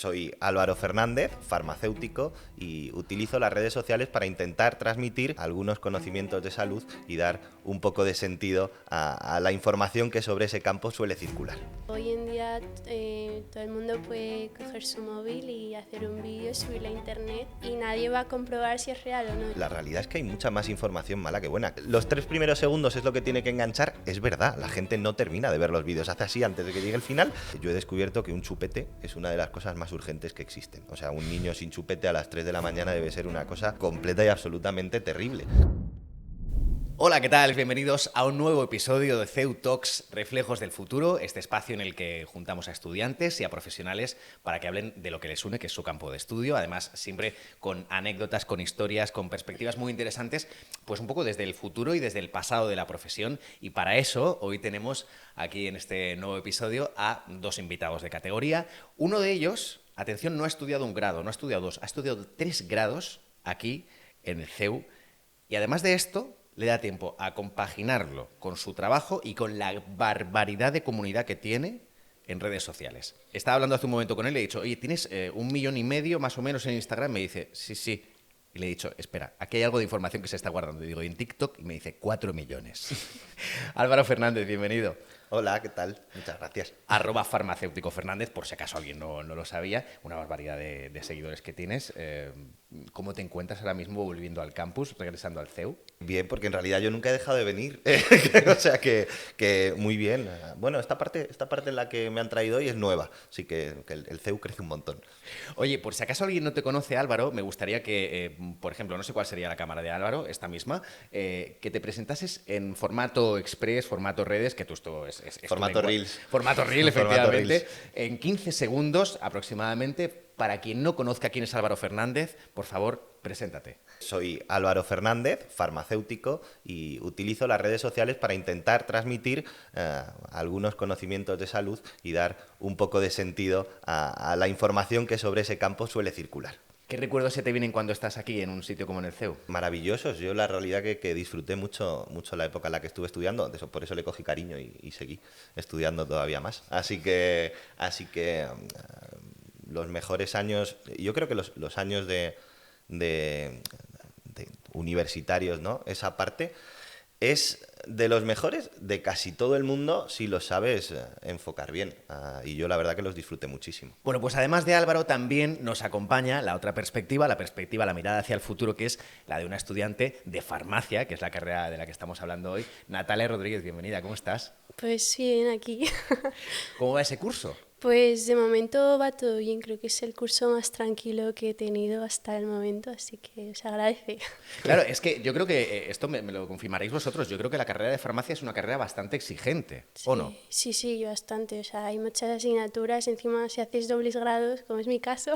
Soy Álvaro Fernández, farmacéutico, y utilizo las redes sociales para intentar transmitir algunos conocimientos de salud y dar un poco de sentido a la información que sobre ese campo suele circular. Hoy en día todo el mundo puede coger su móvil y hacer un vídeo, subirlo a internet y nadie va a comprobar si es real o no. La realidad es que hay mucha más información mala que buena. Los 3 primeros segundos es lo que tiene que enganchar. Es verdad, la gente no termina de ver los vídeos, hace así antes de que llegue el final. Yo he descubierto que un chupete es una de las cosas más urgentes que existen. O sea, un niño sin chupete a las 3 de la mañana debe ser una cosa completa y absolutamente terrible. Hola, ¿qué tal? Bienvenidos a un nuevo episodio de CEU Talks, Reflejos del Futuro, este espacio en el que juntamos a estudiantes y a profesionales para que hablen de lo que les une, que es su campo de estudio, además siempre con anécdotas, con historias, con perspectivas muy interesantes, pues un poco desde el futuro y desde el pasado de la profesión. Y para eso hoy tenemos aquí en este nuevo episodio a 2 invitados de categoría. Uno de ellos, atención, no ha estudiado un grado, no ha estudiado 2, ha estudiado 3 grados aquí en el CEU y además de esto le da tiempo a compaginarlo con su trabajo y con la barbaridad de comunidad que tiene en redes sociales. Estaba hablando hace un momento con él y le he dicho, oye, ¿tienes 1,5 millones más o menos en Instagram? Me dice, sí. Y le he dicho, espera, aquí hay algo de información que se está guardando. Y digo, ¿y en TikTok? Y me dice, 4 millones. Álvaro Fernández, bienvenido. Hola, ¿qué tal? Muchas gracias. @farmacéutico Fernández, por si acaso alguien no lo sabía. Una barbaridad de seguidores que tienes. ¿Cómo te encuentras ahora mismo volviendo al campus, regresando al CEU? Bien, porque en realidad yo nunca he dejado de venir. O sea que muy bien. Bueno, esta parte en la que me han traído hoy es nueva, así que el CEU crece un montón. Oye, por si acaso alguien no te conoce, Álvaro, me gustaría que, por ejemplo, no sé cuál sería la cámara de Álvaro, esta misma, que te presentases en formato express, formato redes, que tú esto es Formato Reels. Formato Reel, efectivamente. Reels. En 15 segundos aproximadamente, para quien no conozca quién es Álvaro Fernández, por favor, preséntate. Soy Álvaro Fernández, farmacéutico, y utilizo las redes sociales para intentar transmitir algunos conocimientos de salud y dar un poco de sentido a la información que sobre ese campo suele circular. ¿Qué recuerdos se te vienen cuando estás aquí en un sitio como en el CEU? Maravillosos. Yo la realidad que disfruté mucho la época en la que estuve estudiando, por eso le cogí cariño y seguí estudiando todavía más. Así que los mejores años, yo creo que los años de universitarios, ¿no? Esa parte es de los mejores de casi todo el mundo si lo sabes enfocar bien. Y yo la verdad que los disfruté muchísimo. Bueno, pues además de Álvaro también nos acompaña la otra perspectiva, la mirada hacia el futuro, que es la de una estudiante de farmacia, que es la carrera de la que estamos hablando hoy. Natalia Rodríguez, bienvenida, ¿cómo estás? Pues bien, aquí. ¿Cómo va ese curso? Pues de momento va todo bien, creo que es el curso más tranquilo que he tenido hasta el momento, así que se agradece. Claro, es que yo creo que esto me lo confirmaréis vosotros, yo creo que la carrera de farmacia es una carrera bastante exigente, ¿o no? Sí, bastante, o sea, hay muchas asignaturas, encima si haces dobles grados, como es mi caso,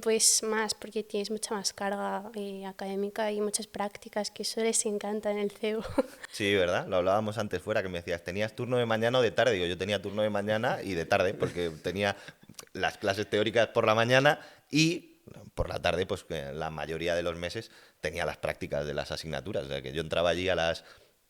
pues más, porque tienes mucha más carga académica y muchas prácticas, que eso les encanta en el CEU. Sí, ¿verdad? Lo hablábamos antes fuera, que me decías, ¿tenías turno de mañana o de tarde? Digo, yo tenía turno de mañana y de tarde, porque tenía las clases teóricas por la mañana y por la tarde, pues la mayoría de los meses tenía las prácticas de las asignaturas. O sea, que yo entraba allí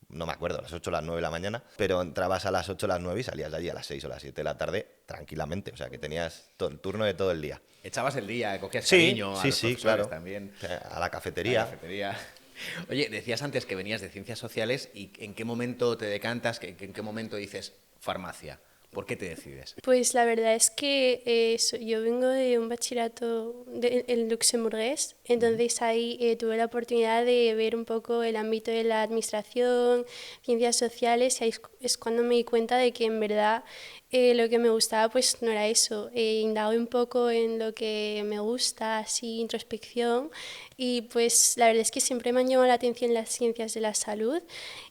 no me acuerdo, a las 8 o las 9 de la mañana, pero entrabas a las 8 o las 9 y salías de allí a las 6 o las 7 de la tarde tranquilamente. O sea, que tenías el turno de todo el día. Echabas el día, cogías cariño a los profesores claro. También. A la cafetería. Oye, decías antes que venías de ciencias sociales y ¿en qué momento te decantas, en qué momento dices farmacia? ¿Por qué te decides? Pues la verdad es que yo vengo de un bachillerato en luxemburgués, entonces ahí tuve la oportunidad de ver un poco el ámbito de la administración, ciencias sociales, y ahí es cuando me di cuenta de que en verdad lo que me gustaba pues no era eso. Indagué un poco en lo que me gusta, así introspección, y pues la verdad es que siempre me han llamado la atención las ciencias de la salud.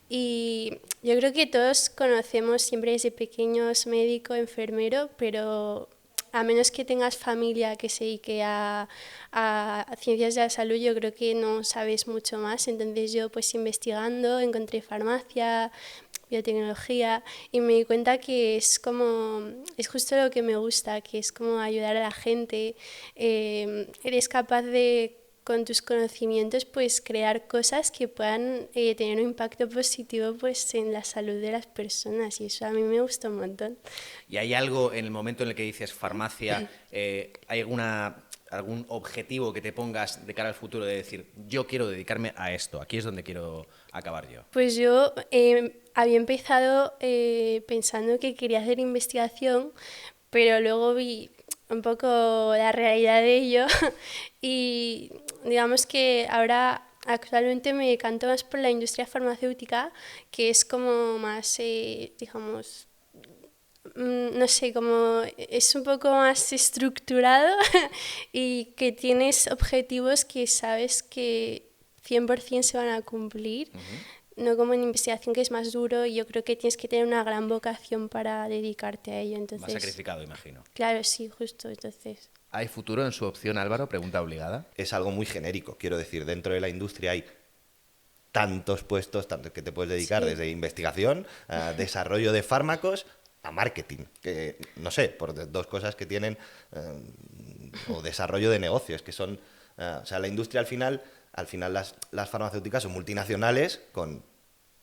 Y yo creo que todos conocemos siempre desde pequeños médico, enfermero, pero a menos que tengas familia que se dedique a ciencias de la salud, yo creo que no sabes mucho más. Entonces yo pues investigando encontré farmacia, biotecnología, y me di cuenta que es justo lo que me gusta, que es como ayudar a la gente. Eres capaz de con tus conocimientos, pues crear cosas que puedan tener un impacto positivo pues en la salud de las personas, y eso a mí me gusta un montón. ¿Y hay algo en el momento en el que dices farmacia, hay algún objetivo que te pongas de cara al futuro de decir, yo quiero dedicarme a esto, aquí es donde quiero acabar yo? Pues yo había empezado pensando que quería hacer investigación, pero luego vi un poco la realidad de ello y digamos que ahora actualmente me decanto más por la industria farmacéutica, que es como más, digamos, no sé, como es un poco más estructurado y que tienes objetivos que sabes que 100% se van a cumplir. No como en investigación, que es más duro, y yo creo que tienes que tener una gran vocación para dedicarte a ello. Entonces, Más sacrificado, imagino. claro, sí, justo. Entonces, ¿Hay futuro en su opción, Álvaro? Pregunta obligada. Es algo muy genérico, quiero decir, dentro de la industria hay tantos puestos tantos que te puedes dedicar, Sí. desde investigación, a desarrollo de fármacos, a marketing, que no sé, por dos cosas que tienen, o desarrollo de negocios, que son, o sea, la industria al final las farmacéuticas son multinacionales con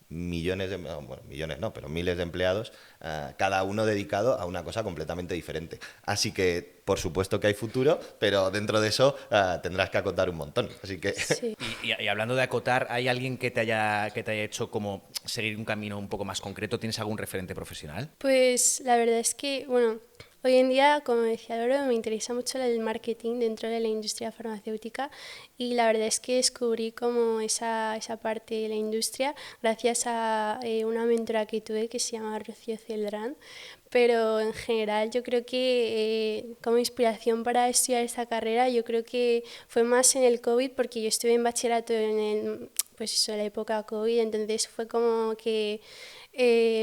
millones de, bueno, millones no, pero miles de empleados, cada uno dedicado a una cosa completamente diferente. Así que, por supuesto que hay futuro, pero dentro de eso tendrás que acotar un montón. Así que sí. Y hablando de acotar, ¿hay alguien que te haya hecho como seguir un camino un poco más concreto? ¿Tienes algún referente profesional? Pues la verdad es que, bueno, hoy en día, como decía Álvaro, me interesa mucho el marketing dentro de la industria farmacéutica, y la verdad es que descubrí como esa parte de la industria gracias a una mentora que tuve que se llama Rocío Celdrán. Pero en general yo creo que como inspiración para estudiar esta carrera, yo creo que fue más en el COVID, porque yo estuve en bachillerato pues eso, la época COVID, entonces fue como que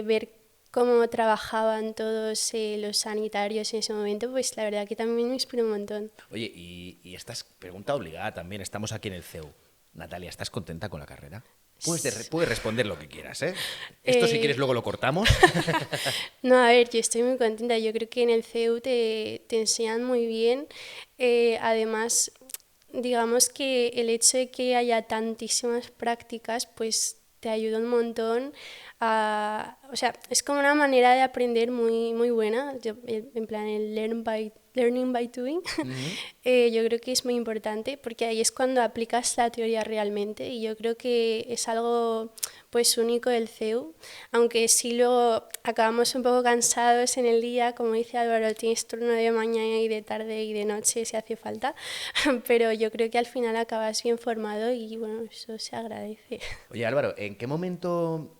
ver cómo trabajaban todos los sanitarios en ese momento, pues la verdad que también me inspiró un montón. Oye, y esta es pregunta obligada también, estamos aquí en el CEU. Natalia, ¿estás contenta con la carrera? Puedes responder lo que quieras, ¿eh? Esto si quieres luego lo cortamos. No, a ver, yo estoy muy contenta. Yo creo que en el CEU te enseñan muy bien. Además, digamos que el hecho de que haya tantísimas prácticas, pues te ayuda un montón o sea, es como una manera de aprender muy, muy buena. En plan, el learning by doing. Yo creo que es muy importante, porque ahí es cuando aplicas la teoría realmente, y yo creo que es algo pues único del CEU, aunque sí luego acabamos un poco cansados en el día, como dice Álvaro, tienes turno de mañana y de tarde y de noche si hace falta, pero yo creo que al final acabas bien formado y bueno, eso se agradece. Oye, Álvaro, ¿en qué momento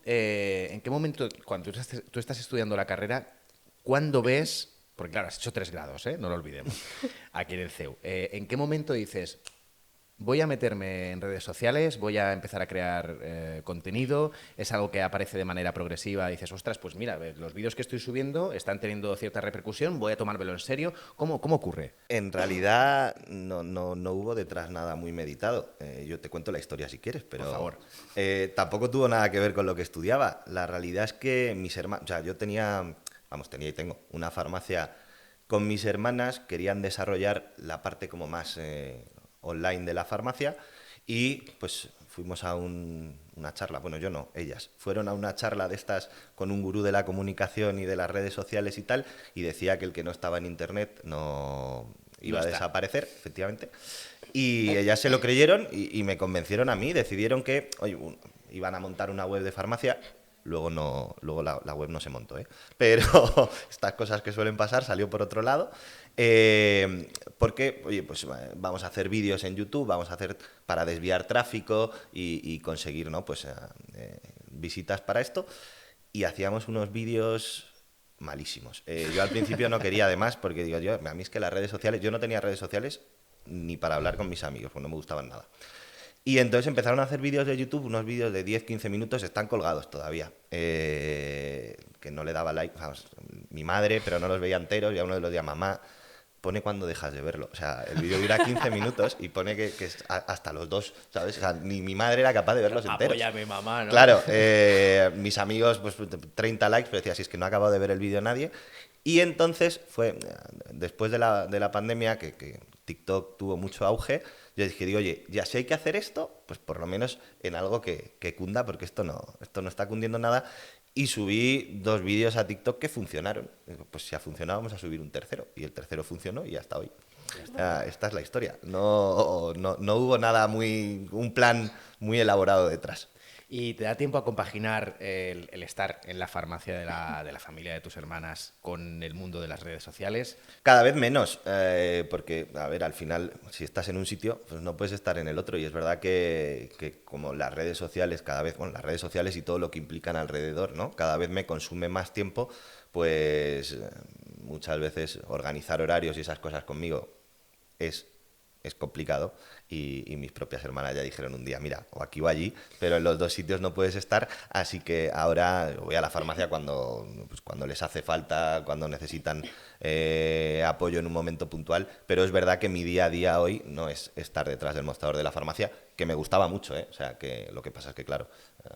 cuando tú estás estudiando la carrera, cuándo ves, porque claro, has hecho 3 grados, no lo olvidemos, aquí en el CEU, ¿en qué momento dices, voy a meterme en redes sociales, voy a empezar a crear contenido? ¿Es algo que aparece de manera progresiva? Dices, ostras, pues mira, los vídeos que estoy subiendo están teniendo cierta repercusión, voy a tomármelo en serio. ¿Cómo ocurre? en realidad no hubo detrás nada muy meditado. Yo te cuento la historia si quieres, pero Por favor. Tampoco tuvo nada que ver con lo que estudiaba. La realidad es que mis hermanos, o sea, yo tenía y tengo una farmacia con mis hermanas, querían desarrollar la parte como más online de la farmacia, y pues fuimos a una charla, bueno, yo no, ellas, fueron a una charla de estas con un gurú de la comunicación y de las redes sociales y tal, y decía que el que no estaba en internet no iba a desaparecer, efectivamente. Y ellas se lo creyeron y me convencieron a mí, decidieron que, oye, iban a montar una web de farmacia. Luego la web no se montó, ¿eh? Pero estas cosas que suelen pasar, salió por otro lado. Porque, oye, pues vamos a hacer vídeos en YouTube, vamos a hacer para desviar tráfico y conseguir, ¿no? Pues visitas para esto. Y hacíamos unos vídeos malísimos. Yo al principio no quería, además, porque digo yo, a mí es que las redes sociales, yo no tenía redes sociales ni para hablar con mis amigos, pues no me gustaban nada. Y entonces empezaron a hacer vídeos de YouTube, unos vídeos de 10-15 minutos, están colgados todavía, que no le daba like, vamos, mi madre, pero no los veía enteros, y a uno de los días, mamá, pone cuando dejas de verlo. O sea, el vídeo dura 15 minutos y pone que es hasta los dos, ¿sabes? O sea, ni mi madre era capaz de verlos enteros. Apóyame, mamá, ¿no? Claro, mis amigos, pues 30 likes, pero decía, si es que no ha acabado de ver el vídeo nadie. Y entonces fue, después de la pandemia, que TikTok tuvo mucho auge, yo dije, digo, oye, ya si hay que hacer esto, pues por lo menos en algo que cunda, porque esto no está cundiendo nada. Y subí 2 vídeos a TikTok que funcionaron. Digo, pues si ha funcionado, vamos a subir un tercero. Y el tercero funcionó y hasta hoy. Esta es la historia. No hubo nada un plan muy elaborado detrás. ¿Y te da tiempo a compaginar el estar en la farmacia de la familia de tus hermanas con el mundo de las redes sociales? Cada vez menos, porque, a ver, al final, si estás en un sitio, pues no puedes estar en el otro. Y es verdad que como las redes sociales las redes sociales y todo lo que implican alrededor, ¿no? Cada vez me consume más tiempo, pues muchas veces organizar horarios y esas cosas conmigo es complicado y mis propias hermanas ya dijeron un día, mira, o aquí o allí, pero en los 2 sitios no puedes estar, así que ahora voy a la farmacia cuando les hace falta, cuando necesitan apoyo en un momento puntual, pero es verdad que mi día a día hoy no es estar detrás del mostrador de la farmacia, que me gustaba mucho, o sea, que lo que pasa es que, claro,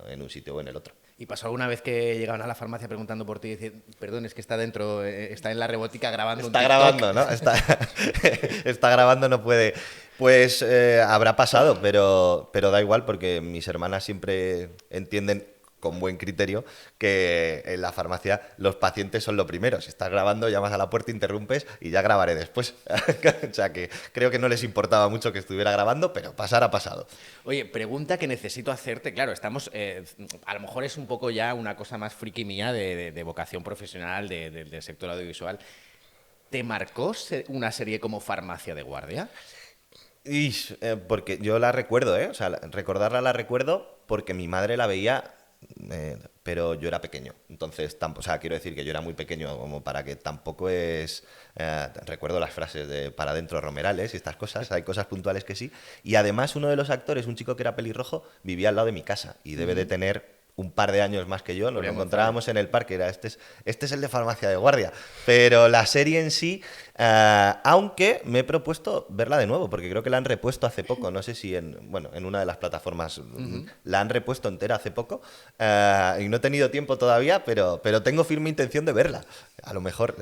en un sitio o en el otro. ¿Y pasó alguna vez que llegaban a la farmacia preguntando por ti y decían, perdón, es que está dentro, está en la robótica grabando Está un grabando, ¿no? Está grabando, no puede. Pues habrá pasado, pero da igual porque mis hermanas siempre entienden con buen criterio que en la farmacia los pacientes son lo primero. Si estás grabando, llamas a la puerta, interrumpes y ya grabaré después. O sea que creo que no les importaba mucho que estuviera grabando, pero pasar ha pasado. Oye, pregunta que necesito hacerte. Claro, estamos. A lo mejor es un poco ya una cosa más friki mía de vocación profesional del sector audiovisual. ¿Te marcó una serie como Farmacia de Guardia? Porque yo la recuerdo, ¿eh? O sea, recordarla la recuerdo porque mi madre la veía, pero yo era pequeño. Entonces, o sea, quiero decir que yo era muy pequeño como para que tampoco es... recuerdo las frases de para adentro Romerales y estas cosas, hay cosas puntuales que sí. Y además uno de los actores, un chico que era pelirrojo, vivía al lado de mi casa y debe de tener un par de años más que yo, nos lo encontrábamos en el parque, este es el de Farmacia de Guardia, pero la serie en sí, aunque me he propuesto verla de nuevo, porque creo que la han repuesto hace poco, no sé si en una de las plataformas la han repuesto entera hace poco, y no he tenido tiempo todavía, pero tengo firme intención de verla. A lo mejor,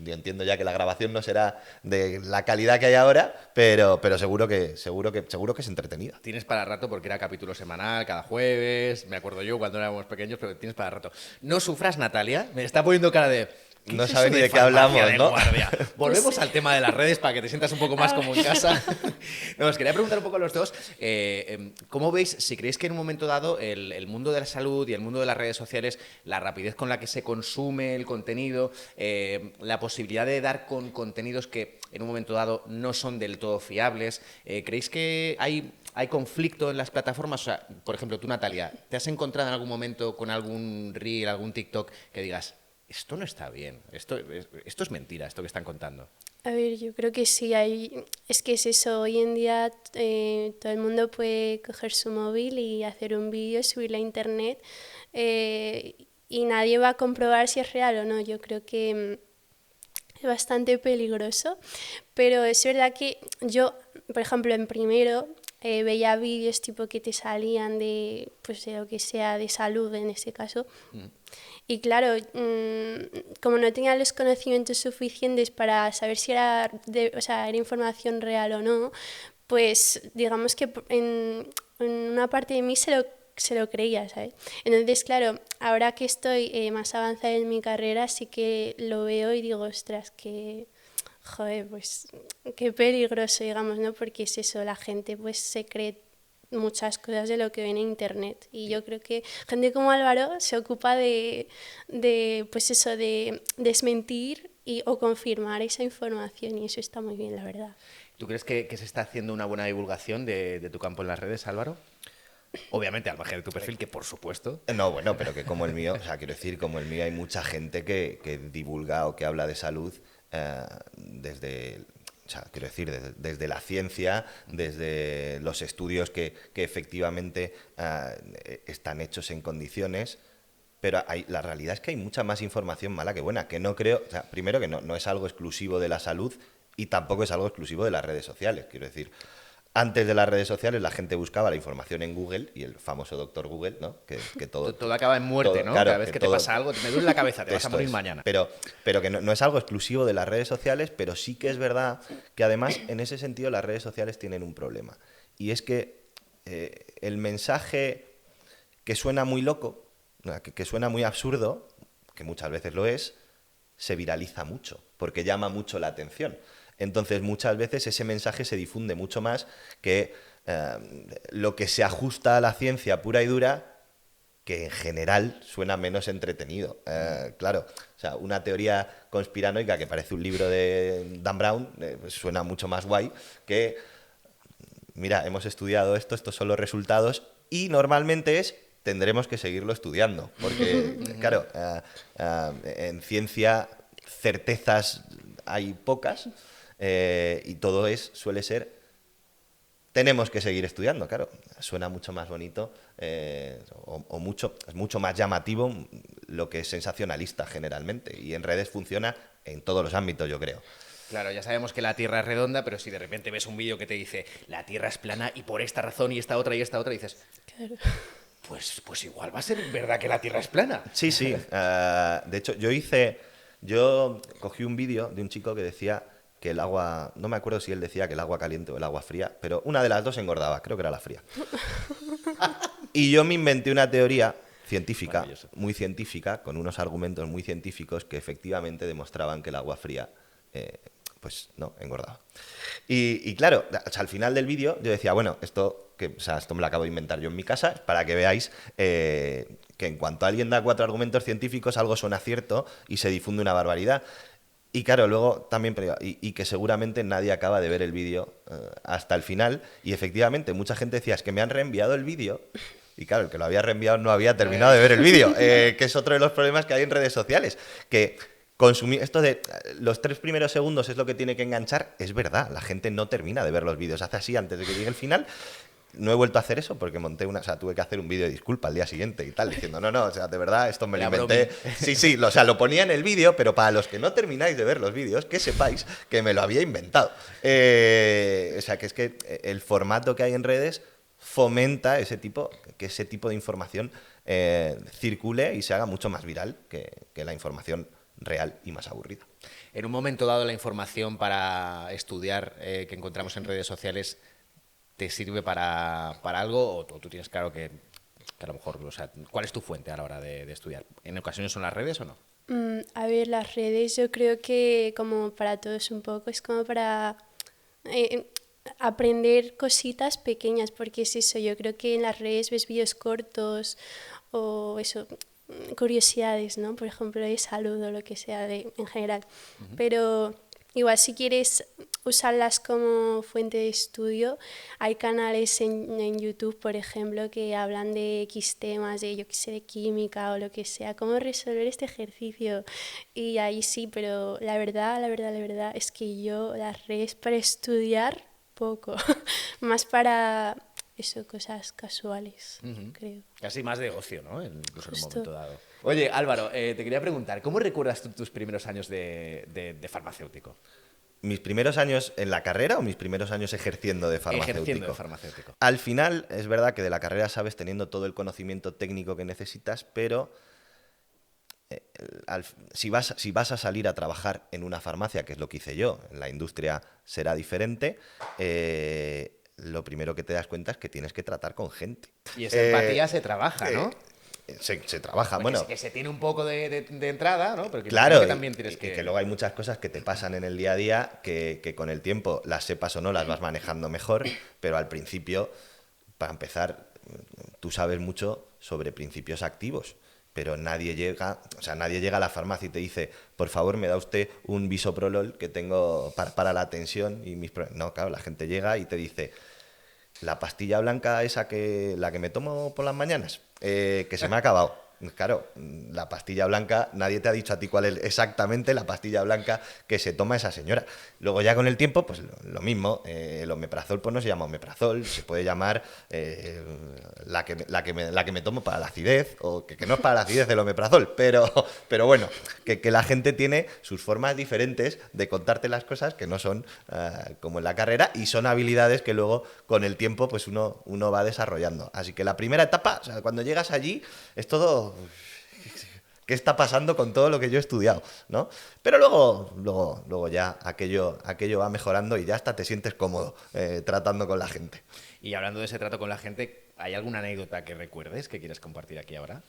yo entiendo ya que la grabación no será de la calidad que hay ahora, pero seguro que es entretenida. Tienes para rato porque era capítulo semanal, cada jueves, me acuerdo yo cuando éramos pequeños, pero tienes para rato. No sufras, Natalia, me está poniendo cara de... No sabe ni de qué hablamos, ¿no? Volvemos al tema de las redes para que te sientas un poco más como en casa. No, os quería preguntar un poco a los dos, ¿cómo veis, si creéis que en un momento dado el mundo de la salud y el mundo de las redes sociales, la rapidez con la que se consume el contenido, la posibilidad de dar con contenidos que en un momento dado no son del todo fiables, ¿creéis que hay conflicto en las plataformas? O sea, por ejemplo, tú, Natalia, ¿te has encontrado en algún momento con algún reel, algún TikTok que digas, esto no está bien, esto es mentira, esto que están contando? A ver, yo creo que sí, es que es eso, hoy en día todo el mundo puede coger su móvil y hacer un vídeo, subirlo a internet y nadie va a comprobar si es real o no. Yo creo que es bastante peligroso, pero es verdad que yo, por ejemplo, en primero veía vídeos tipo que te salían de, pues de lo que sea, de salud en este caso. Y claro, como no tenía los conocimientos suficientes para saber si era, era información real o no, pues digamos que en una parte de mí se lo creía, ¿sabes? Entonces, claro, ahora que estoy más avanzada en mi carrera, sí que lo veo y digo, ostras, que... Joder, pues qué peligroso, digamos, ¿no? Porque es eso, la gente pues se cree muchas cosas de lo que ve en internet y yo creo que gente como Álvaro se ocupa de pues eso, de desmentir o confirmar esa información y eso está muy bien, la verdad. ¿Tú crees que se está haciendo una buena divulgación de tu campo en las redes, Álvaro? Obviamente, al margen de tu perfil, que por supuesto. No, bueno, pero que como el mío, o sea, quiero decir, como el mío hay mucha gente que divulga o que habla de salud desde... O sea, quiero decir, desde la ciencia, desde los estudios que efectivamente están hechos en condiciones, pero la realidad es que hay mucha más información mala que buena, que no creo, o sea, primero que no es algo exclusivo de la salud y tampoco es algo exclusivo de las redes sociales, quiero decir. Antes de las redes sociales la gente buscaba la información en Google y el famoso doctor Google, ¿no? Que Todo acaba en muerte, todo, ¿no? claro, Cada vez que te todo, pasa algo, me duele la cabeza, te vas a esto morir es. mañana. Pero que no es algo exclusivo de las redes sociales, pero sí que es verdad que además en ese sentido las redes sociales tienen un problema. Y es que el mensaje que suena muy loco, que suena muy absurdo, que muchas veces lo es, se viraliza mucho, porque llama mucho la atención. Entonces, muchas veces ese mensaje se difunde mucho más que lo que se ajusta a la ciencia pura y dura, que en general suena menos entretenido. Claro, o sea, una teoría conspiranoica que parece un libro de Dan Brown, pues suena mucho más guay que, mira, hemos estudiado esto, estos son los resultados, y normalmente tendremos que seguirlo estudiando, porque, claro, en ciencia certezas hay pocas, y todo suele ser, tenemos que seguir estudiando, claro. Suena mucho más bonito, es mucho más llamativo lo que es sensacionalista generalmente, y en redes funciona en todos los ámbitos, yo creo. Claro, ya sabemos que la Tierra es redonda, pero si de repente ves un vídeo que te dice la Tierra es plana y por esta razón y esta otra, dices, Claro. pues igual va a ser verdad que la Tierra es plana. Sí, sí. De hecho, yo cogí un vídeo de un chico que decía que el agua, no me acuerdo si él decía que el agua caliente o el agua fría, pero una de las dos engordaba, creo que era la fría. Y yo me inventé una teoría científica, muy científica, con unos argumentos muy científicos que efectivamente demostraban que el agua fría, pues no, engordaba. Y claro, o sea, al final del vídeo yo decía, bueno, esto me lo acabo de inventar yo en mi casa, para que veáis que en cuanto alguien da 4 argumentos científicos, algo suena cierto y se difunde una barbaridad. Y claro, luego también, y que seguramente nadie acaba de ver el vídeo hasta el final, y efectivamente mucha gente decía, es que me han reenviado el vídeo, y claro, el que lo había reenviado no había terminado de ver el vídeo, que es otro de los problemas que hay en redes sociales, que consumir esto de los 3 primeros segundos es lo que tiene que enganchar, es verdad, la gente no termina de ver los vídeos, hace así antes de que llegue el final. No he vuelto a hacer eso porque tuve que hacer un vídeo de disculpa al día siguiente y tal, diciendo, no, o sea, de verdad, esto me lo inventé. Sí, o sea, lo ponía en el vídeo, pero para los que no termináis de ver los vídeos, que sepáis que me lo había inventado. O sea, que es que el formato que hay en redes fomenta que ese tipo de información circule y se haga mucho más viral que la información real y más aburrida. En un momento dado, la información para estudiar que encontramos en redes sociales te sirve para algo, o tú tienes claro que a lo mejor, o sea, ¿cuál es tu fuente a la hora de estudiar? ¿En ocasiones son las redes o no? A ver, las redes yo creo que como para todos un poco, es como para aprender cositas pequeñas, porque es eso, yo creo que en las redes ves vídeos cortos o eso, curiosidades, ¿no? Por ejemplo, de salud o lo que sea en general. Pero igual si quieres usarlas como fuente de estudio, hay canales en YouTube, por ejemplo, que hablan de X temas, de yo que sé, de química o lo que sea, cómo resolver este ejercicio. Y ahí sí, pero la verdad es que yo las redes para estudiar poco, más para eso, cosas casuales, creo. Casi más de ocio, ¿no? Incluso en un Justo. momento dado. Oye, Álvaro, te quería preguntar, ¿cómo recuerdas tú tus primeros años de farmacéutico? ¿Mis primeros años en la carrera o mis primeros años ejerciendo de farmacéutico? Ejerciendo de farmacéutico. Al final, es verdad que de la carrera sabes teniendo todo el conocimiento técnico que necesitas, pero si vas a salir a trabajar en una farmacia, que es lo que hice yo, en la industria será diferente, lo primero que te das cuenta es que tienes que tratar con gente. Y esa empatía se trabaja, ¿no? Se trabaja, Porque bueno. que se tiene un poco de entrada, ¿no? Pero que Claro, que también tienes y que luego hay muchas cosas que te pasan en el día a día que con el tiempo, las sepas o no, las vas manejando mejor, pero al principio, para empezar, tú sabes mucho sobre principios activos, pero nadie llega a la farmacia y te dice, por favor, me da usted un bisoprolol que tengo para la tensión y mis problemas. No, claro, la gente llega y te dice, la pastilla blanca esa la que me tomo por las mañanas, que se me ha acabado. claro, la pastilla blanca, nadie te ha dicho a ti cuál es exactamente la pastilla blanca que se toma esa señora. Luego ya con el tiempo, pues lo mismo, el omeprazol pues no se llama omeprazol, se puede llamar la que me tomo para la acidez, o que no es para la acidez el omeprazol, pero bueno, que la gente tiene sus formas diferentes de contarte las cosas que no son como en la carrera, y son habilidades que luego con el tiempo pues uno va desarrollando. Así que la primera etapa, o sea, cuando llegas allí, es todo... ¿Qué está pasando con todo lo que yo he estudiado? ¿No? Pero luego ya aquello va mejorando y ya hasta te sientes cómodo tratando con la gente. Y hablando de ese trato con la gente, ¿hay alguna anécdota que recuerdes que quieras compartir aquí ahora?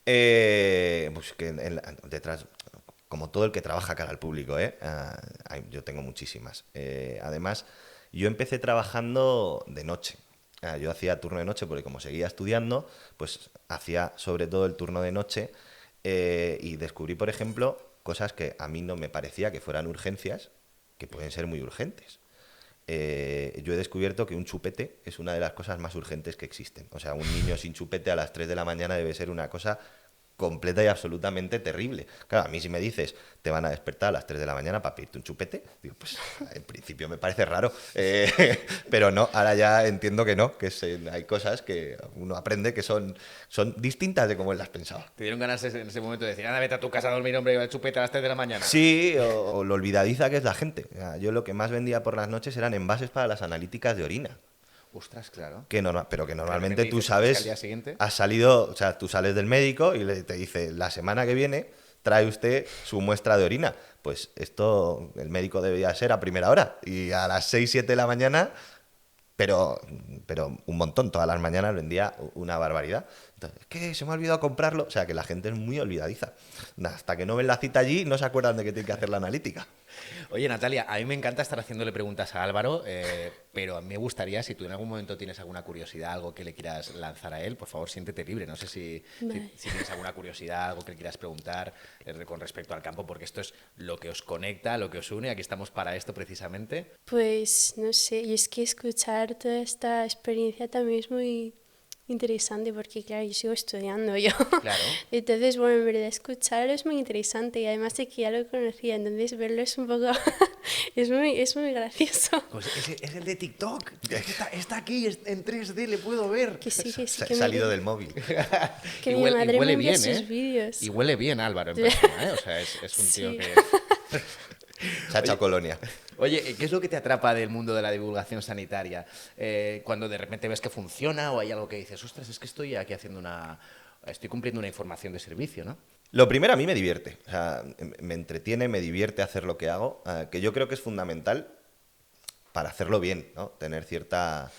Pues que detrás, como todo el que trabaja cara al público, yo tengo muchísimas. Además, yo empecé trabajando de noche. Yo hacía turno de noche porque como seguía estudiando, pues hacía sobre todo el turno de noche, y descubrí, por ejemplo, cosas que a mí no me parecía que fueran urgencias, que pueden ser muy urgentes. Yo he descubierto que un chupete es una de las cosas más urgentes que existen. O sea, un niño sin chupete a las 3 de la mañana debe ser una cosa completa y absolutamente terrible. Claro, a mí si me dices, te van a despertar a las 3 de la mañana para pedirte un chupete, digo, pues en principio me parece raro, pero no, ahora ya entiendo que no, que hay cosas que uno aprende que son distintas de como él las pensaba. ¿Te dieron ganas en ese momento de decir, anda, vete a tu casa a dormir, hombre, y el chupete a las 3 de la mañana? Sí, o lo olvidadiza que es la gente. Yo lo que más vendía por las noches eran envases para las analíticas de orina. Ostras, claro. Pero que normalmente ¿Pero qué me tú dices? sabes, ¿Que al día siguiente? has salido, o sea, tú sales del médico y te dice, la semana que viene trae usted su muestra de orina. Pues esto, el médico debía ser a primera hora, y a las 6, 7 de la mañana, pero un montón, todas las mañanas vendía una barbaridad. Entonces, es que se me ha olvidado comprarlo. O sea, que la gente es muy olvidadiza. Hasta que no ven la cita allí, no se acuerdan de que tienen que hacer la analítica. Oye, Natalia, a mí me encanta estar haciéndole preguntas a Álvaro, pero me gustaría, si tú en algún momento tienes alguna curiosidad, algo que le quieras lanzar a él, por favor, siéntete libre. No sé si tienes alguna curiosidad, algo que le quieras preguntar con respecto al campo, porque esto es lo que os conecta, lo que os une. Aquí estamos para esto precisamente. Pues no sé, y es que escuchar toda esta experiencia también es muy interesante porque, claro, yo sigo estudiando yo. Claro. Entonces, bueno, en verdad escucharlo es muy interesante y además de que ya lo conocía, entonces verlo es un poco... es muy gracioso. Pues es el de TikTok. Está aquí en 3D, le puedo ver. Que sí, que sí. He salido del móvil. Que Y mi madre me huele envía bien, sus vídeos. Y huele bien Álvaro en persona, ¿eh? O sea, es un tío Sí. que... Se ha echado colonia. Oye, ¿qué es lo que te atrapa del mundo de la divulgación sanitaria? Cuando de repente ves que funciona o hay algo que dices, ostras, es que estoy aquí estoy cumpliendo una información de servicio, ¿no? Lo primero, a mí me divierte. O sea, me entretiene, me divierte hacer lo que hago, que yo creo que es fundamental para hacerlo bien, ¿no? Tener cierta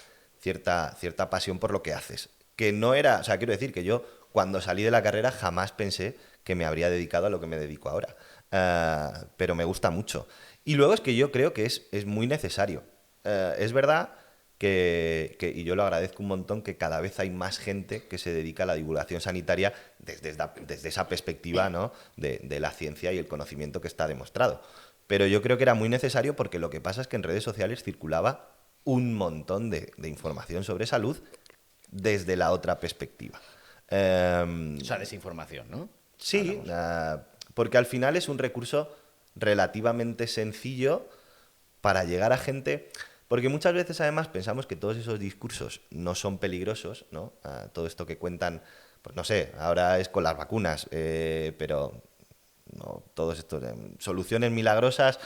pasión por lo que haces. Que no era, o sea, quiero decir que yo cuando salí de la carrera jamás pensé que me habría dedicado a lo que me dedico ahora. Pero me gusta mucho. Y luego es que yo creo que es muy necesario. Es verdad y yo lo agradezco un montón, que cada vez hay más gente que se dedica a la divulgación sanitaria desde esa perspectiva, ¿no? de la ciencia y el conocimiento que está demostrado. Pero yo creo que era muy necesario porque lo que pasa es que en redes sociales circulaba un montón de información sobre salud desde la otra perspectiva. O sea, desinformación, ¿no? Sí, porque al final es un recurso relativamente sencillo para llegar a gente, porque muchas veces además pensamos que todos esos discursos no son peligrosos, ¿no? Todo esto que cuentan, pues no sé, ahora es con las vacunas, pero no, todos estos soluciones milagrosas,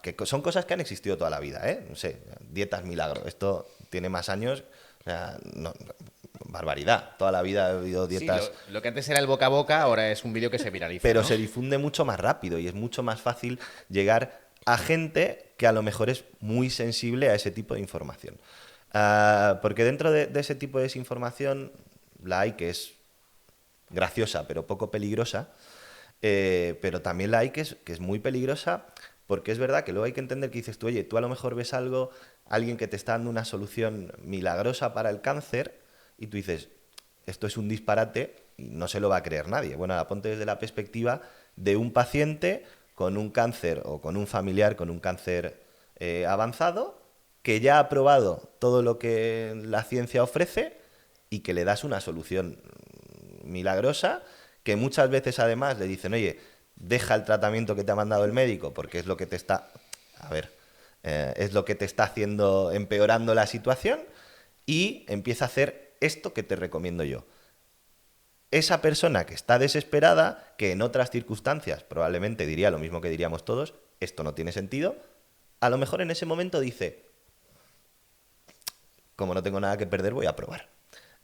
que son cosas que han existido toda la vida, ¿eh? No sé, dietas milagro, esto tiene más años, o sea, no, barbaridad. Toda la vida ha habido dietas. Sí, lo que antes era el boca a boca, ahora es un vídeo que se viraliza. Pero ¿no? se difunde mucho más rápido y es mucho más fácil llegar a gente que a lo mejor es muy sensible a ese tipo de información. Porque dentro de ese tipo de desinformación la hay que es graciosa pero poco peligrosa, pero también la hay que es muy peligrosa, porque es verdad que luego hay que entender que dices tú, oye, tú a lo mejor ves alguien que te está dando una solución milagrosa para el cáncer y tú dices, esto es un disparate y no se lo va a creer nadie. Bueno, ahora ponte desde la perspectiva de un paciente con un cáncer o con un familiar con un cáncer avanzado, que ya ha probado todo lo que la ciencia ofrece y que le das una solución milagrosa que muchas veces además le dicen, oye, deja el tratamiento que te ha mandado el médico porque es lo que te está... A ver, es lo que te está haciendo, empeorando la situación, y empieza a hacer esto que te recomiendo yo. Esa persona que está desesperada, que en otras circunstancias probablemente diría lo mismo que diríamos todos, esto no tiene sentido, a lo mejor en ese momento dice, como no tengo nada que perder, voy a probar.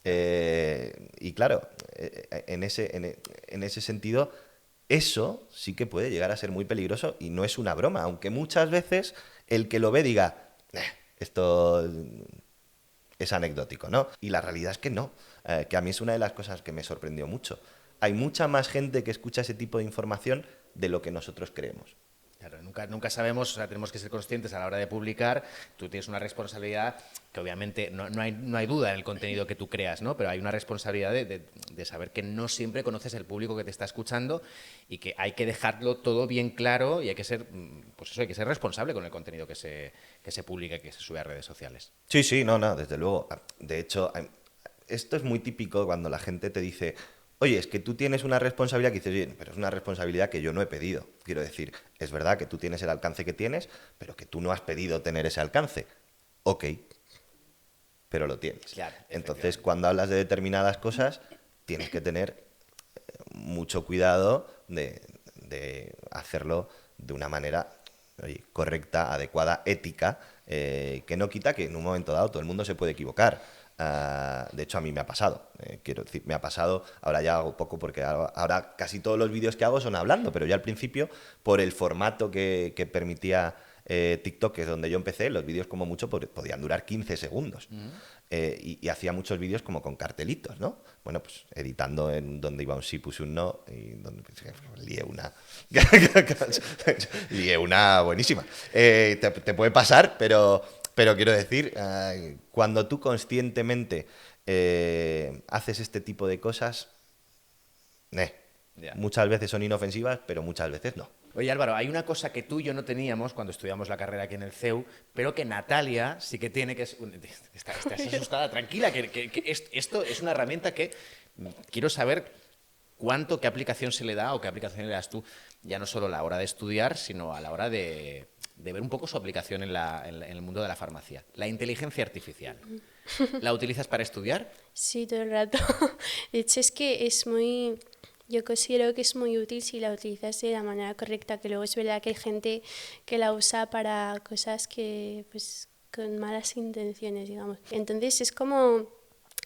Y claro, en ese sentido, eso sí que puede llegar a ser muy peligroso y no es una broma, aunque muchas veces el que lo ve diga, esto es anecdótico, ¿no? Y la realidad es que no, que a mí es una de las cosas que me sorprendió mucho. Hay mucha más gente que escucha ese tipo de información de lo que nosotros creemos. Claro, nunca sabemos, o sea, tenemos que ser conscientes a la hora de publicar. Tú tienes una responsabilidad que obviamente no hay duda en el contenido que tú creas, ¿no? Pero hay una responsabilidad de saber que no siempre conoces el público que te está escuchando y que hay que dejarlo todo bien claro y hay que ser, pues eso, hay que ser responsable con el contenido que se publica y que se sube a redes sociales. Sí, no, desde luego. De hecho, esto es muy típico cuando la gente te dice, oye, es que tú tienes una responsabilidad, que dices, oye, pero es una responsabilidad que yo no he pedido. Quiero decir, es verdad que tú tienes el alcance que tienes, pero que tú no has pedido tener ese alcance. Ok, pero lo tienes. Claro, entonces, cuando hablas de determinadas cosas, tienes que tener mucho cuidado de hacerlo de una manera, oye, correcta, adecuada, ética, que no quita que en un momento dado todo el mundo se puede equivocar. De hecho, a mí me ha pasado. Quiero decir, me ha pasado, ahora ya hago poco porque ahora casi todos los vídeos que hago son hablando, pero ya al principio, por el formato que permitía TikTok, que es donde yo empecé, los vídeos como mucho podían durar 15 segundos. Y hacía muchos vídeos como con cartelitos, ¿no? Bueno, pues editando en donde iba un sí, puse un no, y donde lié una. Lié una buenísima. Te puede pasar, pero quiero decir, cuando tú conscientemente haces este tipo de cosas, muchas veces son inofensivas, pero muchas veces no. Oye, Álvaro, hay una cosa que tú y yo no teníamos cuando estudiamos la carrera aquí en el CEU, pero que Natalia sí que tiene, que es... Estás asustada, tranquila, que esto es una herramienta que quiero saber qué aplicación se le da o qué aplicación le das tú, ya no solo a la hora de estudiar, sino a la hora de ver un poco su aplicación en el mundo de la farmacia. La inteligencia artificial. ¿La utilizas para estudiar? Sí, todo el rato. De hecho, es que es muy... Yo considero que es muy útil si la utilizas de la manera correcta, que luego es verdad que hay gente que la usa para cosas que, pues, con malas intenciones, digamos. Entonces es como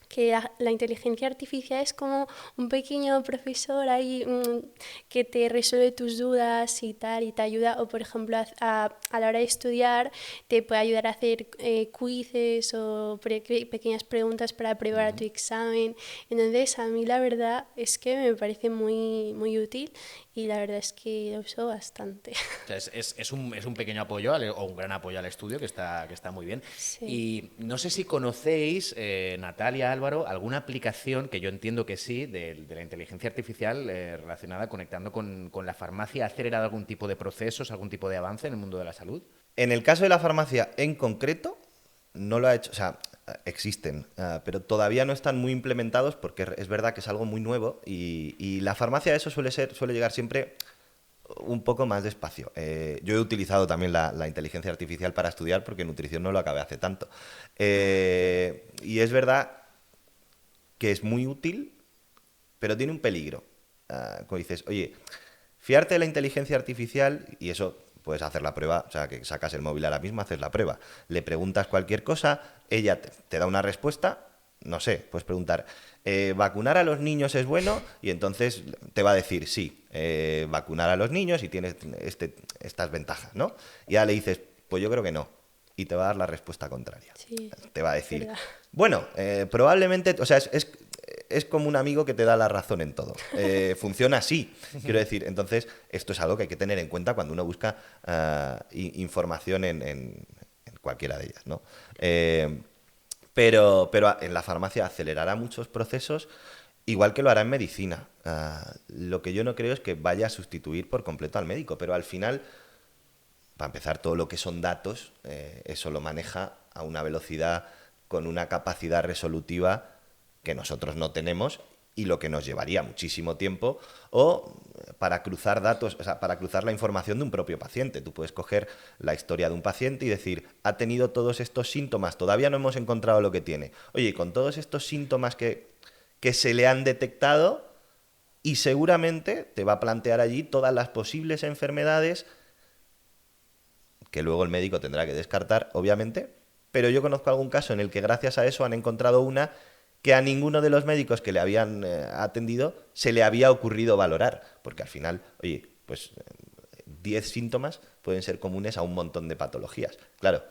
que la inteligencia artificial es como un pequeño profesor ahí que te resuelve tus dudas y tal, y te ayuda, o por ejemplo a la hora de estudiar te puede ayudar a hacer quizzes o pequeñas preguntas para preparar tu examen. Entonces a mí la verdad es que me parece muy, muy útil y la verdad es que lo uso bastante. O sea, es un pequeño apoyo o un gran apoyo al estudio que está muy bien. Sí. Y no sé si conocéis, Natalia, Álvaro, alguna aplicación, que yo entiendo que sí, de la inteligencia artificial relacionada, conectando con la farmacia, ¿ha acelerado algún tipo de procesos, algún tipo de avance en el mundo de la salud? En el caso de la farmacia en concreto, no lo ha hecho, o sea, existen, pero todavía no están muy implementados porque es verdad que es algo muy nuevo y la farmacia eso suele llegar siempre un poco más despacio. Yo he utilizado también la inteligencia artificial para estudiar porque nutrición no lo acabé hace tanto. Y es verdad que es muy útil, pero tiene un peligro. Como dices, oye, fiarte de la inteligencia artificial y eso... Puedes hacer la prueba, o sea, que sacas el móvil ahora mismo, haces la prueba. Le preguntas cualquier cosa, ella te da una respuesta, no sé, puedes preguntar, ¿vacunar a los niños es bueno? Y entonces te va a decir, sí, vacunar a los niños y tienes estas ventajas, ¿no? Y ya le dices, pues yo creo que no. Y te va a dar la respuesta contraria. Sí, te va a decir, verdad. bueno, probablemente, o sea, es como un amigo que te da la razón en todo. Funciona así, quiero decir. Entonces, esto es algo que hay que tener en cuenta cuando uno busca información en cualquiera de ellas, ¿no? Pero en la farmacia acelerará muchos procesos, igual que lo hará en medicina. Lo que yo no creo es que vaya a sustituir por completo al médico, pero al final, para empezar, todo lo que son datos, eso lo maneja a una velocidad, con una capacidad resolutiva que nosotros no tenemos y lo que nos llevaría muchísimo tiempo, o para cruzar datos, o sea, para cruzar la información de un propio paciente. Tú puedes coger la historia de un paciente y decir, ha tenido todos estos síntomas, todavía no hemos encontrado lo que tiene. Oye, y con todos estos síntomas que se le han detectado, y seguramente te va a plantear allí todas las posibles enfermedades que luego el médico tendrá que descartar, obviamente, pero yo conozco algún caso en el que gracias a eso han encontrado una que a ninguno de los médicos que le habían atendido se le había ocurrido valorar, porque al final, oye, pues 10 síntomas pueden ser comunes a un montón de patologías. Claro,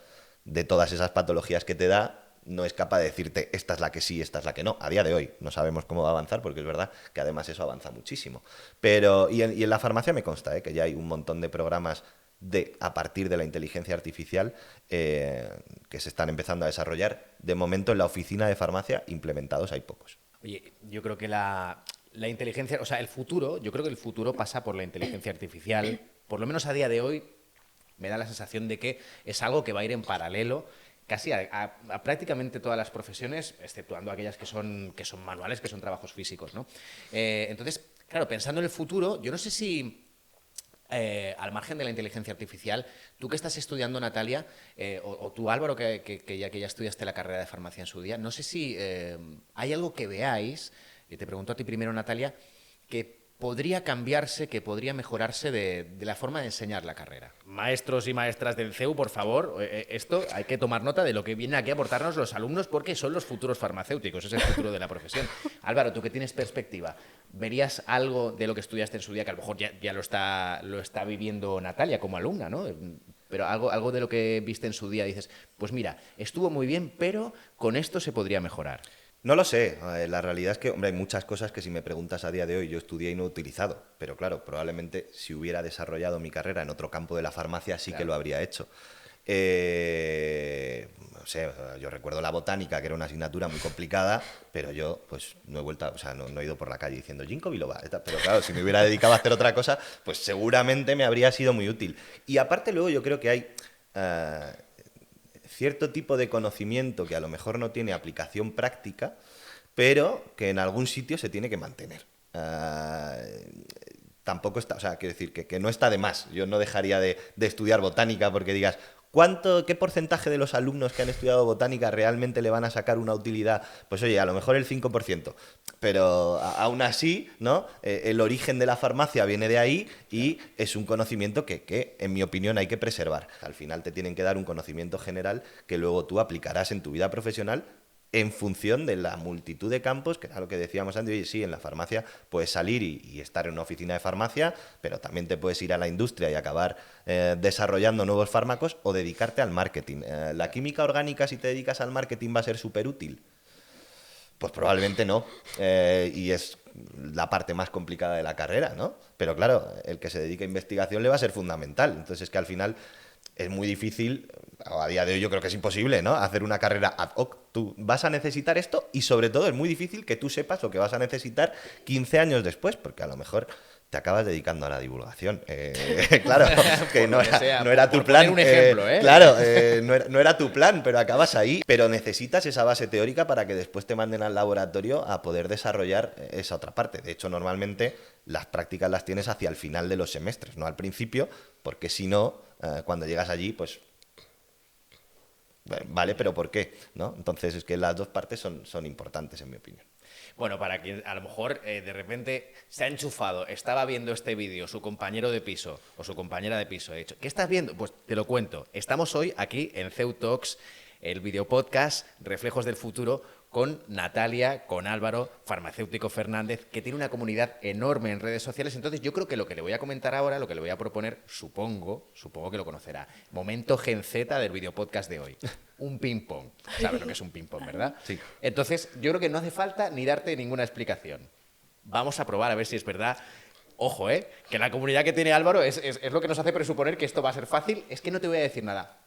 de todas esas patologías que te da, no es capaz de decirte esta es la que sí, esta es la que no. A día de hoy no sabemos cómo va a avanzar, porque es verdad que además eso avanza muchísimo. Pero, y en la farmacia me consta que ya hay un montón de programas a partir de la inteligencia artificial que se están empezando a desarrollar. De momento en la oficina de farmacia implementados hay pocos. Oye, yo creo que la inteligencia, o sea, yo creo que el futuro pasa por la inteligencia artificial. Por lo menos a día de hoy me da la sensación de que es algo que va a ir en paralelo casi a prácticamente todas las profesiones, exceptuando aquellas que son manuales, que son trabajos físicos, ¿no? Entonces, claro, pensando en el futuro, yo no sé si al margen de la inteligencia artificial, tú que estás estudiando, Natalia, o tú, Álvaro, que ya estudiaste la carrera de farmacia en su día, no sé si hay algo que veáis, y te pregunto a ti primero, Natalia, que podría cambiarse, que podría mejorarse de la forma de enseñar la carrera. Maestros y maestras del CEU, por favor, esto hay que tomar nota de lo que vienen aquí a aportarnos los alumnos, porque son los futuros farmacéuticos, es el futuro de la profesión. Álvaro, tú que tienes perspectiva, ¿verías algo de lo que estudiaste en su día, que a lo mejor ya lo está viviendo Natalia como alumna, ¿no? Pero algo de lo que viste en su día dices, pues mira, estuvo muy bien, pero con esto se podría mejorar? No lo sé. La realidad es que, hombre, hay muchas cosas que si me preguntas a día de hoy yo estudié y no he utilizado. Pero claro, probablemente si hubiera desarrollado mi carrera en otro campo de la farmacia sí que lo habría hecho. No sé, yo recuerdo la botánica, que era una asignatura muy complicada, pero yo pues no he vuelto, o sea, no he ido por la calle diciendo ginkgo biloba. Pero claro, si me hubiera dedicado a hacer otra cosa, pues seguramente me habría sido muy útil. Y aparte luego yo creo que hay cierto tipo de conocimiento que a lo mejor no tiene aplicación práctica, pero que en algún sitio se tiene que mantener. Tampoco está, o sea, quiero decir que no está de más. Yo no dejaría de estudiar botánica porque digas, ¿qué porcentaje de los alumnos que han estudiado botánica realmente le van a sacar una utilidad? Pues oye, a lo mejor el 5%, pero aún así, ¿no? El origen de la farmacia viene de ahí y es un conocimiento que, en mi opinión, hay que preservar. Al final te tienen que dar un conocimiento general que luego tú aplicarás en tu vida profesional en función de la multitud de campos, que era lo que decíamos antes. Oye, sí, en la farmacia puedes salir y estar en una oficina de farmacia, pero también te puedes ir a la industria y acabar desarrollando nuevos fármacos o dedicarte al marketing. ¿La química orgánica, si te dedicas al marketing, va a ser súper útil? Pues probablemente no, y es la parte más complicada de la carrera, ¿no? Pero claro, el que se dedica a investigación le va a ser fundamental. Entonces es que al final es muy difícil, a día de hoy yo creo que es imposible, ¿no? Hacer una carrera ad hoc. Tú vas a necesitar esto y sobre todo es muy difícil que tú sepas lo que vas a necesitar 15 años después, porque a lo mejor te acabas dedicando a la divulgación. Claro, que no era tu plan. Un ejemplo, Claro, no era tu plan, pero acabas ahí. Pero necesitas esa base teórica para que después te manden al laboratorio a poder desarrollar esa otra parte. De hecho, normalmente las prácticas las tienes hacia el final de los semestres, no al principio, porque si no, cuando llegas allí, pues vale, pero ¿por qué? ¿No? Entonces es que las dos partes son importantes, en mi opinión. Bueno, para quien a lo mejor de repente se ha enchufado, estaba viendo este vídeo, su compañero de piso o su compañera de piso, ha dicho, ¿qué estás viendo? Pues te lo cuento. Estamos hoy aquí en CEU Talks, el videopodcast Reflejos del Futuro, con Natalia, con Álvaro, farmacéutico Fernández, que tiene una comunidad enorme en redes sociales. Entonces yo creo que lo que le voy a comentar ahora, lo que le voy a proponer, supongo que lo conocerá. Momento Gen Z del videopodcast de hoy. Un ping-pong. ¿Sabes lo que es un ping-pong, verdad? Sí. Entonces yo creo que no hace falta ni darte ninguna explicación. Vamos a probar a ver si es verdad. Ojo, que la comunidad que tiene Álvaro es lo que nos hace presuponer que esto va a ser fácil. Es que no te voy a decir nada.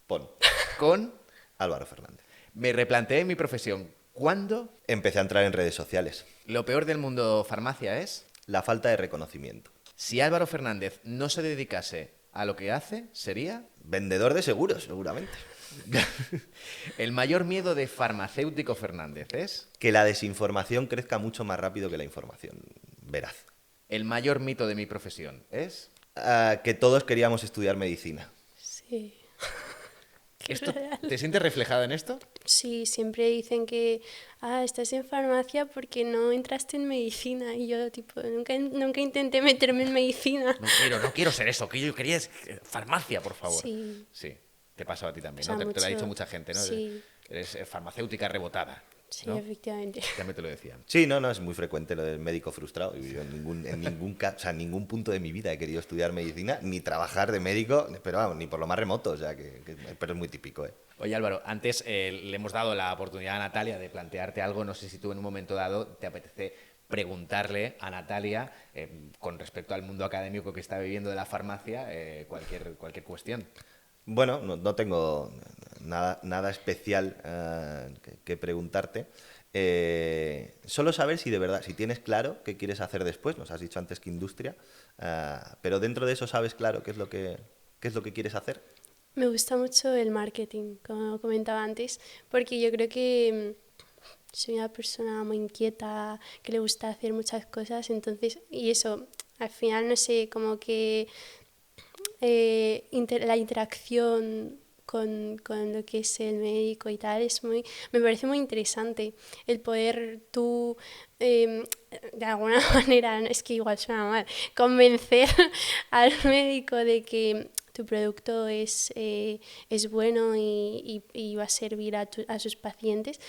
Pon. Con Álvaro Fernández. Me replanteé mi profesión. ¿Cuándo? Empecé a entrar en redes sociales. Lo peor del mundo farmacia es la falta de reconocimiento. Si Álvaro Fernández no se dedicase a lo que hace, sería vendedor de seguros, seguramente. El mayor miedo de farmacéutico Fernández es... Que la desinformación crezca mucho más rápido que la información veraz. El mayor mito de mi profesión es... Que todos queríamos estudiar medicina. Sí. Qué ¿Esto, real. ¿Te sientes reflejada en esto? Sí, siempre dicen que estás en farmacia porque no entraste en medicina. Y yo, tipo, nunca intenté meterme en medicina. No quiero ser eso, que yo quería es farmacia, por favor. Sí. Sí, te pasó a ti también, Pasa ¿no? Te lo ha dicho mucho. mucha gente, ¿no? Sí. Eres farmacéutica rebotada. Sí, ¿no? efectivamente. Ya me te lo decían. Sí, no, es muy frecuente lo del médico frustrado. Y yo en ningún punto de mi vida he querido estudiar medicina, ni trabajar de médico, pero vamos, ni por lo más remoto, o sea, pero es muy típico, ¿eh? Oye Álvaro, antes le hemos dado la oportunidad a Natalia de plantearte algo, no sé si tú en un momento dado te apetece preguntarle a Natalia con respecto al mundo académico que está viviendo de la farmacia, cualquier cuestión. Bueno, no tengo nada especial que preguntarte. Solo saber si de verdad, si tienes claro qué quieres hacer después, nos has dicho antes que industria, pero dentro de eso sabes claro qué es lo que quieres hacer. Me gusta mucho el marketing, como comentaba antes, porque yo creo que soy una persona muy inquieta, que le gusta hacer muchas cosas, entonces, y eso, al final, no sé, como que la interacción con lo que es el médico y tal me parece muy interesante el poder tú de alguna manera, es que igual suena mal, convencer al médico de que tu producto es bueno y va a servir a sus pacientes.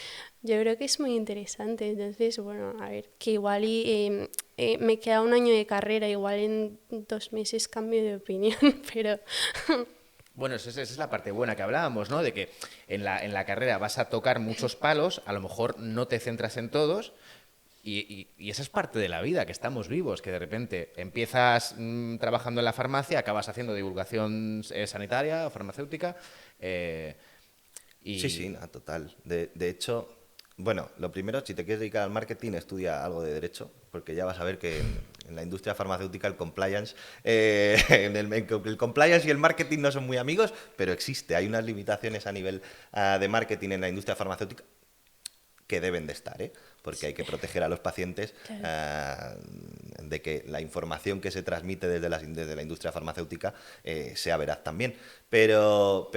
Yo creo que es muy interesante. Entonces, bueno, a ver, que igual me queda un año de carrera, igual en 2 meses cambio de opinión, pero... Bueno, esa es la parte buena que hablábamos, ¿no? De que en la carrera vas a tocar muchos palos, a lo mejor no te centras en todos, y esa es parte de la vida, que estamos vivos, que de repente empiezas trabajando en la farmacia, acabas haciendo divulgación sanitaria o farmacéutica. Sí, no, total. De hecho, bueno, lo primero, si te quieres dedicar al marketing, estudia algo de derecho, porque ya vas a ver que en la industria farmacéutica el compliance, el compliance y el marketing no son muy amigos, pero existe. Hay unas limitaciones a nivel de marketing en la industria farmacéutica que deben de estar, ¿eh? Porque hay que proteger a los pacientes de que la información que se transmite desde la industria farmacéutica sea veraz también. Pero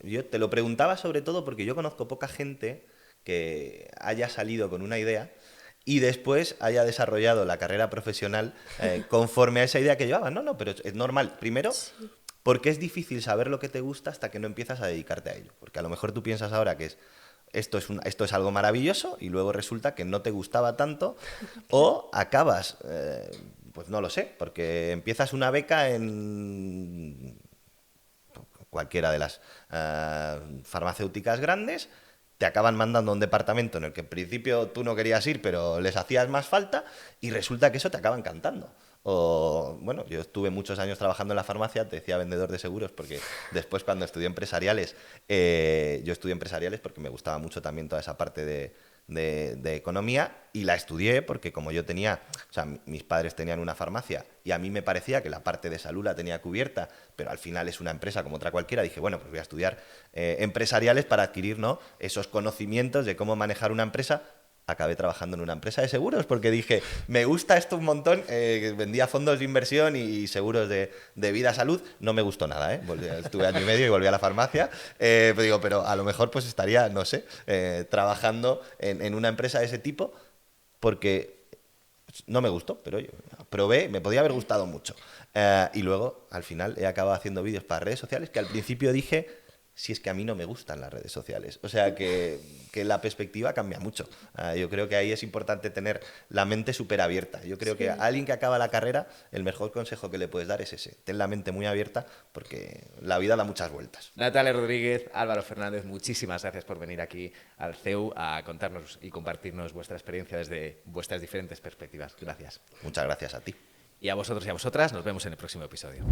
yo te lo preguntaba sobre todo porque yo conozco poca gente que haya salido con una idea y después haya desarrollado la carrera profesional conforme a esa idea que llevaba. No, pero es normal. Primero, porque es difícil saber lo que te gusta hasta que no empiezas a dedicarte a ello. Porque a lo mejor tú piensas ahora que esto es algo maravilloso y luego resulta que no te gustaba tanto o acabas, pues no lo sé, porque empiezas una beca en cualquiera de las farmacéuticas grandes, te acaban mandando a un departamento en el que en principio tú no querías ir, pero les hacías más falta y resulta que eso te acaba encantando. O, bueno, yo estuve muchos años trabajando en la farmacia, te decía vendedor de seguros, porque después cuando estudié empresariales, yo estudié empresariales porque me gustaba mucho también toda esa parte de economía y la estudié porque como yo tenía, o sea, mis padres tenían una farmacia y a mí me parecía que la parte de salud la tenía cubierta, pero al final es una empresa como otra cualquiera, dije, bueno, pues voy a estudiar empresariales para adquirir, ¿no?, esos conocimientos de cómo manejar una empresa. Acabé trabajando en una empresa de seguros porque dije, me gusta esto un montón, vendía fondos de inversión y seguros de vida salud, no me gustó nada, estuve año y medio y volví a la farmacia, pero a lo mejor pues estaría, no sé, trabajando en una empresa de ese tipo porque no me gustó, pero yo probé, me podía haber gustado mucho. Y luego, al final, he acabado haciendo vídeos para redes sociales que al principio dije, si es que a mí no me gustan las redes sociales. O sea, que la perspectiva cambia mucho. Yo creo que ahí es importante tener la mente súper abierta. Yo creo que a alguien que acaba la carrera, el mejor consejo que le puedes dar es ese. Ten la mente muy abierta porque la vida da muchas vueltas. Natalia Rodríguez, Álvaro Fernández, muchísimas gracias por venir aquí al CEU a contarnos y compartirnos vuestra experiencia desde vuestras diferentes perspectivas. Gracias. Muchas gracias a ti. Y a vosotros y a vosotras, nos vemos en el próximo episodio.